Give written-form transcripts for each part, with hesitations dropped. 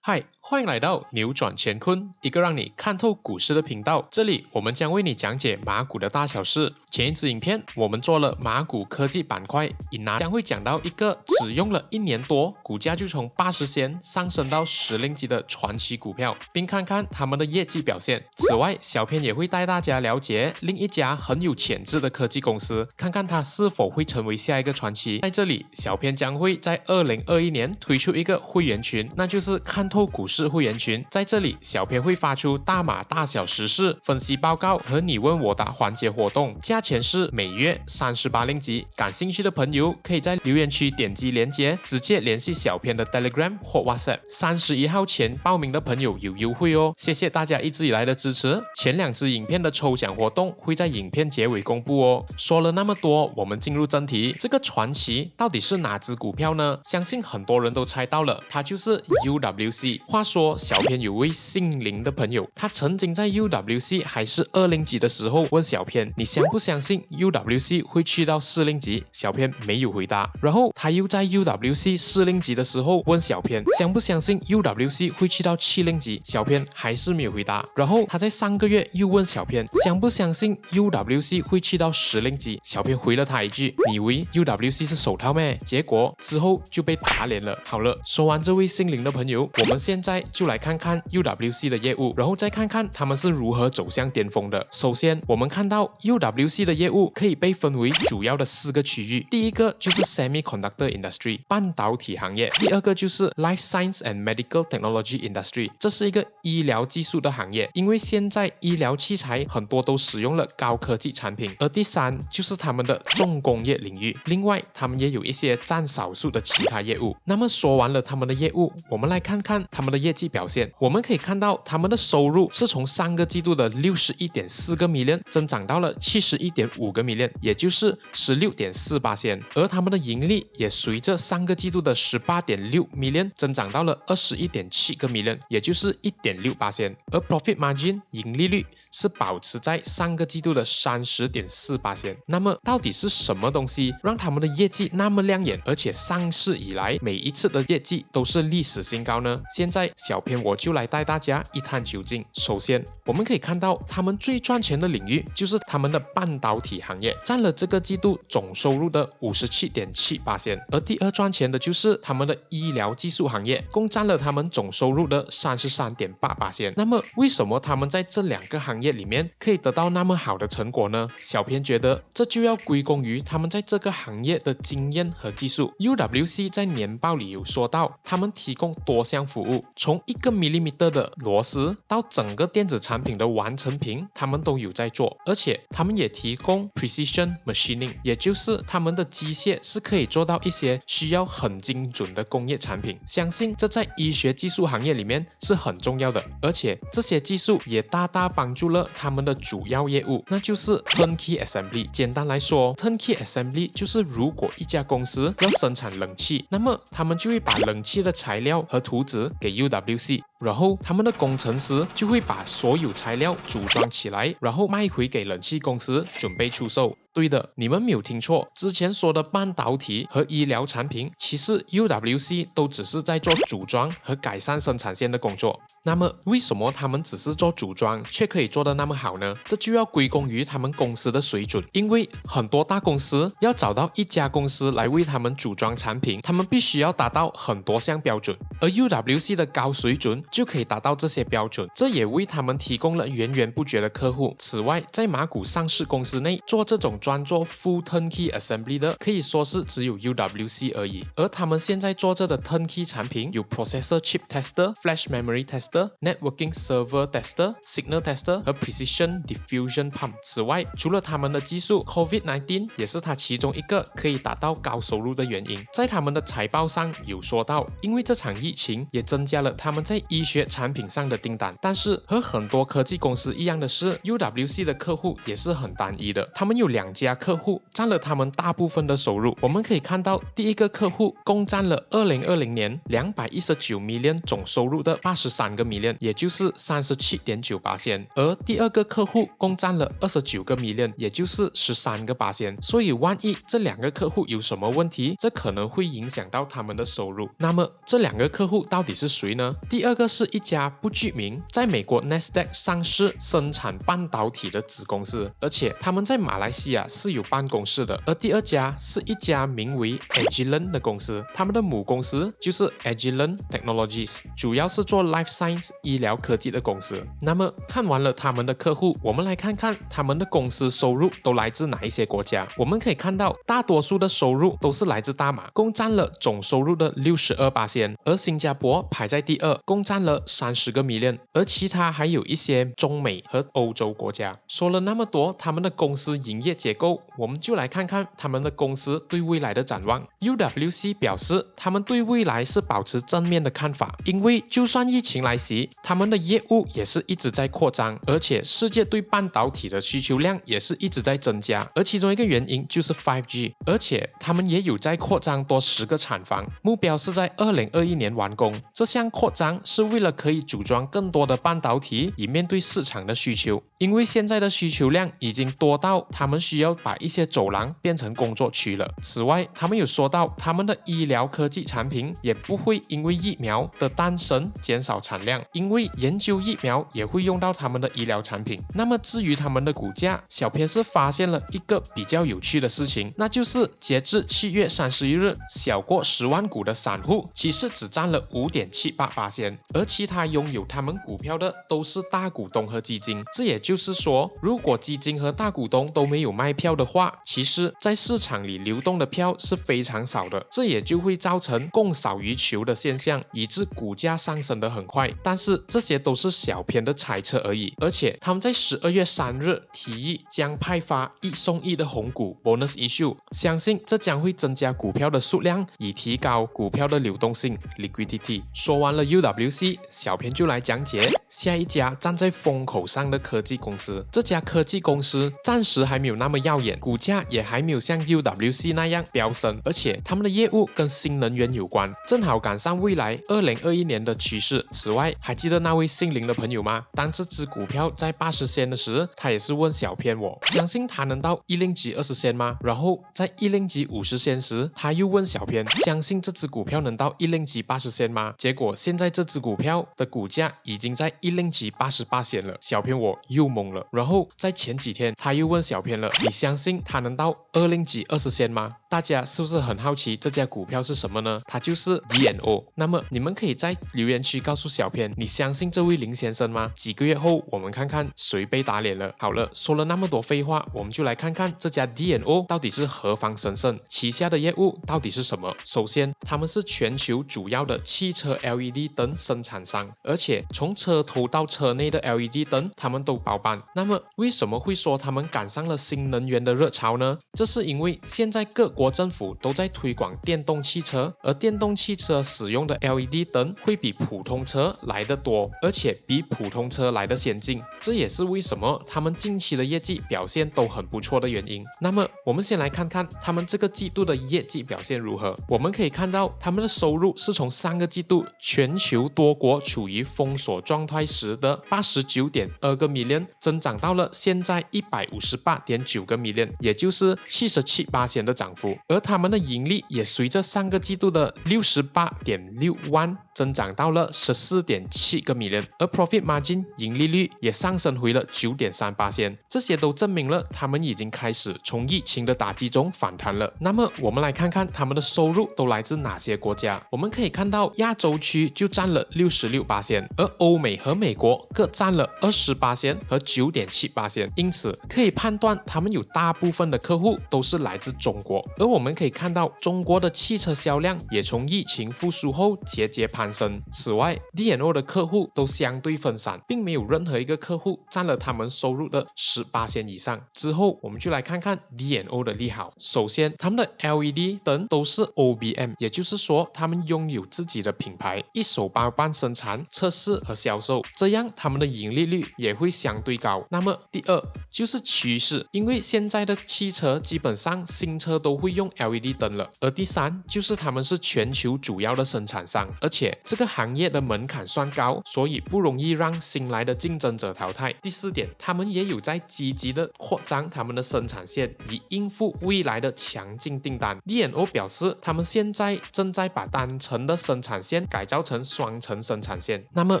嗨，欢迎来到扭转乾坤，一个让你看透股市的频道。这里我们将为你讲解马股的大小事。前一支影片我们做了马股科技板块，将会讲到一个只用了1年多，股价就从80仙上升到10令吉的传奇股票，并看看他们的业绩表现。此外，小编也会带大家了解另一家很有潜质的科技公司，看看它是否会成为下一个传奇。在这里，小编将会在2021年推出一个会员群，那就是看透股市会员群。在这里，小编会发出大码大小时事分析报告和你问我答环节活动，价钱是每月38令吉。感兴趣的朋友可以在留言区点击连结，直接联系小编的 Telegram 或 WhatsApp。31号前报名的朋友有优惠哦，谢谢大家一直以来的支持。前2支影片的抽奖活动会在影片结尾公布哦。说了那么多，我们进入正题。这个传奇到底是哪支股票呢？相信很多人都猜到了，它就是 UWC。话说，小编有位姓林的朋友，他曾经在 UWC 还是2令吉的时候问小编，你相不相信 UWC 会去到4令吉？小编没有回答。然后他又在 UWC 4令吉的时候问小编，相不相信 UWC 会去到7令吉？小编还是没有回答。然后他在上个月又问小编，相不相信 UWC 会去到10令吉？小编回了他一句，你以为 UWC 是手套咩？结果之后就被打脸了。好了，说完这位姓林的朋友，我们现在就来看看 UWC 的业务，然后再看看他们是如何走向巅峰的。首先，我们看到 UWC 的业务可以被分为主要的4个区域。第一个就是 Semiconductor Industry 半导体行业，第二个就是 Life Science and Medical Technology Industry 这是一个医疗技术的行业，因为现在医疗器材很多都使用了高科技产品。而第3就是他们的重工业领域，另外他们也有一些占少数的其他业务。那么说完了他们的业务，我们来看看他们的业绩表现。我们可以看到他们的收入是从上个季度的61.4个 million 增长到了71.5个 million， 也就是 16.48%， 而他们的盈利也随着上个季度的18.6 million 增长到了21.7个 million， 也就是 1.68%， 而 profit margin 盈利率是保持在上个季度的 30.48%。 那么到底是什么东西让他们的业绩那么亮眼，而且上市以来每一次的业绩都是历史新高呢？现在小编我就来带大家一探究竟。首先，我们可以看到他们最赚钱的领域就是他们的半导体行业，占了这个季度总收入的 57.78%， 而第2赚钱的就是他们的医疗技术行业，共占了他们总收入的 33.8%。 那么为什么他们在这2个行业里面可以得到那么好的成果呢？小编觉得这就要归功于他们在这个行业的经验和技术。 UWC 在年报里有说到，他们提供多项服务，从1个 millimeter 的螺丝到整个电子产品的完成品，他们都有在做。而且他们也提供 precision machining， 也就是他们的机械是可以做到一些需要很精准的工业产品。相信这在医学技术行业里面是很重要的，而且这些技术也大大帮助了他们的主要业务，那就是 turnkey assembly。 简单来说， turnkey assembly 就是如果一家公司要生产冷气，那么他们就会把冷气的材料和图纸给 UWC， 然后他们的工程师就会把所有材料组装起来，然后卖回给冷气公司准备出售。对的，你们没有听错，之前说的半导体和医疗产品，其实 UWC 都只是在做组装和改善生产线的工作。那么为什么他们只是做组装却可以做得那么好呢？这就要归功于他们公司的水准。因为很多大公司要找到一家公司来为他们组装产品，他们必须要达到很多项标准，而 UWC 的高水准就可以达到这些标准，这也为他们提供了源源不绝的客户。此外，在马股上市公司内做这种专做 full turnkey assembly 的可以说是只有 UWC 而已。而他们现在做着的 turnkey 产品有 processor chip tester、flash memory tester、networking server tester、signal tester 和 precision diffusion pump。 此外，除了他们的技术， COVID-19 也是它其中一个可以达到高收入的原因。在他们的财报上有说到，因为这场疫情也增加了他们在医医学产品上的订单。但是和很多科技公司一样的是 ，UWC 的客户也是很单一的，他们有2家客户占了他们大部分的收入。我们可以看到，第一个客户共占了2020年219 million 总收入的83个 million， 也就是 37.9%， 而第二个客户共占了29个 million， 也就是13个%。所以万一这2个客户有什么问题，这可能会影响到他们的收入。那么这2个客户到底是谁呢？第二个是一家不具名，在美国 Nasdaq 上市生产半导体的子公司，而且他们在马来西亚是有办公室的。而第二家是一家名为 Agilent 的公司，他们的母公司就是 Agilent Technologies， 主要是做 Life Science 医疗科技的公司。那么看完了他们的客户，我们来看看他们的公司收入都来自哪一些国家。我们可以看到，大多数的收入都是来自大马，共占了总收入的 62%， 而新加坡排在第2，共占了30个 million， 而其他还有一些中美和欧洲国家。说了那么多他们的公司营业结构，我们就来看看他们的公司对未来的展望。UWC 表示，他们对未来是保持正面的看法，因为就算疫情来袭，他们的业务也是一直在扩张，而且世界对半导体的需求量也是一直在增加，而其中一个原因就是 5G， 而且他们也有在扩张多10个厂房，目标是在2021年完工。这项扩张是为了可以组装更多的半导体，以面对市场的需求，因为现在的需求量已经多到他们需要把一些走廊变成工作区了。此外，他们有说到他们的医疗科技产品也不会因为疫苗的诞生减少产量，因为研究疫苗也会用到他们的医疗产品。那么至于他们的股价，小编是发现了一个比较有趣的事情，那就是截至7月31日，小过10万股的散户其实只占了 5.78%， 而其他拥有他们股票的都是大股东和基金。这也就是说，如果基金和大股东都没有卖票的话，其实在市场里流动的票是非常少的，这也就会造成供少于求的现象，以致股价上升得很快。但是这些都是小编的猜测而已，而且他们在12月3日提议将派发1送1的红股 bonus issue， 相信这将会增加股票的数量，以提高股票的流动性 liquidity。 说完了 UWC， 小编就来讲解下一家站在风口上的科技公司。这家科技公司暂时还没有那么耀眼，股价也还没有像 UWC 那样飙升，而且他们的业务跟新能源有关，正好赶上未来2021年的趋势。此外，还记得那位姓林的朋友吗？当这只股票在80仙的时，他也是问小编我相信他能到1令吉20仙吗？然后在1令吉50仙时，他又问小编相信这只股票能到1令吉80仙吗？结果现在这只股票的股价已经在1令吉88仙了，小编我又懵了。然后在前几天他又问小编了，你相信他能到2令吉20仙吗？大家是不是很好奇这家股票是什么呢？它就是 DNO。 那么你们可以在留言区告诉小编，你相信这位林先生吗？几个月后我们看看谁被打脸了。好了，说了那么多废话，我们就来看看这家 DNO 到底是何方神圣，旗下的业务到底是什么。首先，他们是全球主要的汽车 LED 灯生产商，而且从车头到车内的 LED 灯他们都包办。那么为什么会说他们赶上了新能源的热潮呢？这是因为现在各国政府都在推广电动汽车，而电动汽车使用的 LED 灯会比普通车来得多，而且比普通车来得先进，这也是为什么他们近期的业绩表现都很不错的原因。那么我们先来看看他们这个季度的业绩表现如何。我们可以看到他们的收入是从上个季度全球多国处于封锁状态时的 89.2个 million 增长到了现在 158.9个 million， 也就是77% 的涨幅。而他们的盈利也随着上个季度的 68.6万增长到了 14.7个 million， 而 profit margin 盈利率也上升回了 9.3%。 这些都证明了他们已经开始从疫情的打击中反弹了。那么我们来看看他们的收入都来自哪些国家。我们可以看到亚洲区就占了 66%， 而欧美和美国各占了 20% 和 9.7%， 因此可以判断他们有大部分的客户都是来自中国。而我们可以看到，中国的汽车销量也从疫情复苏后节节攀升。此外 D&O 的客户都相对分散，并没有任何一个客户占了他们收入的18%以上。之后我们就来看看 D&O 的利好。首先，他们的 LED 灯都是 OBM， 也就是说他们拥有自己的品牌，一手包办生产、测试和销售，这样他们的盈利率也会相对高。那么第二就是趋势，因为现在的汽车基本上新车都会用 LED 灯了。而第三就是他们是全球主要的生产商，而且这个行业的门槛算高，所以不容易让新来的竞争者淘汰。第四点，他们也有在积极的扩张他们的生产线，以应付未来的强劲订单。D&O 表示，他们现在正在把单层的生产线改造成双层生产线。那么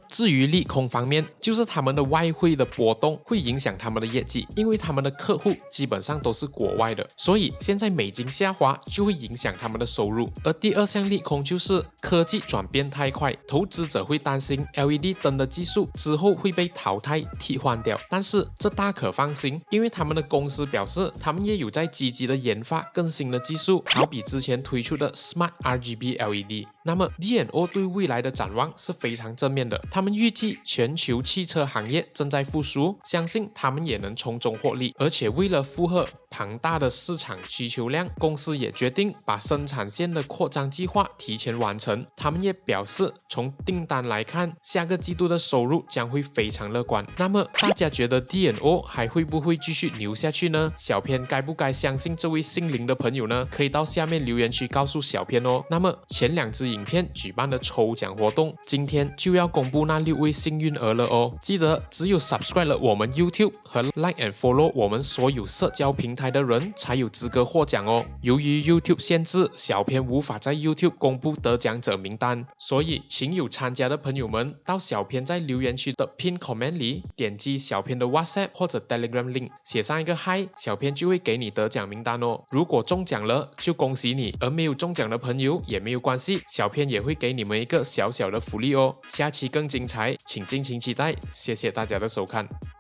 至于利空方面，就是他们的外汇的波动会影响他们的业绩，因为他们的客户基本上都是国外的，所以现在美金下滑就会影响他们的收入。而第二项利空就是科技转变太快，投资者会担心 LED 灯的技术之后会被淘汰替换掉，但是这大可放心，因为他们的公司表示他们也有在积极的研发更新的技术，好比之前推出的 Smart RGB LED。那么 D&O 对未来的展望是非常正面的，他们预计全球汽车行业正在复苏，相信他们也能从中获利。而且为了负荷庞大的市场需求量，公司也决定把生产线的扩张计划提前完成。他们也表示，从订单来看，下个季度的收入将会非常乐观。那么大家觉得 D&O 还会不会继续牛下去呢？小编该不该相信这位姓林的朋友呢？可以到下面留言区告诉小编哦。那么前2支影片举办的抽奖活动，今天就要公布那6位幸运儿了哦。记得只有 subscribe 了我们 YouTube 和 like and follow 我们所有社交平台的人才有资格获奖哦。由于 YouTube 限制，小编无法在 YouTube 公布得奖者名单，所以请有参加的朋友们到小编在留言区的 pin comment 里点击小编的 WhatsApp 或者 Telegram link， 写上一个 Hi， 小编就会给你得奖名单哦。如果中奖了就恭喜你，而没有中奖的朋友也没有关系，小编也会给你们一个小小的福利哦。下期更精彩，请敬请期待，谢谢大家的收看。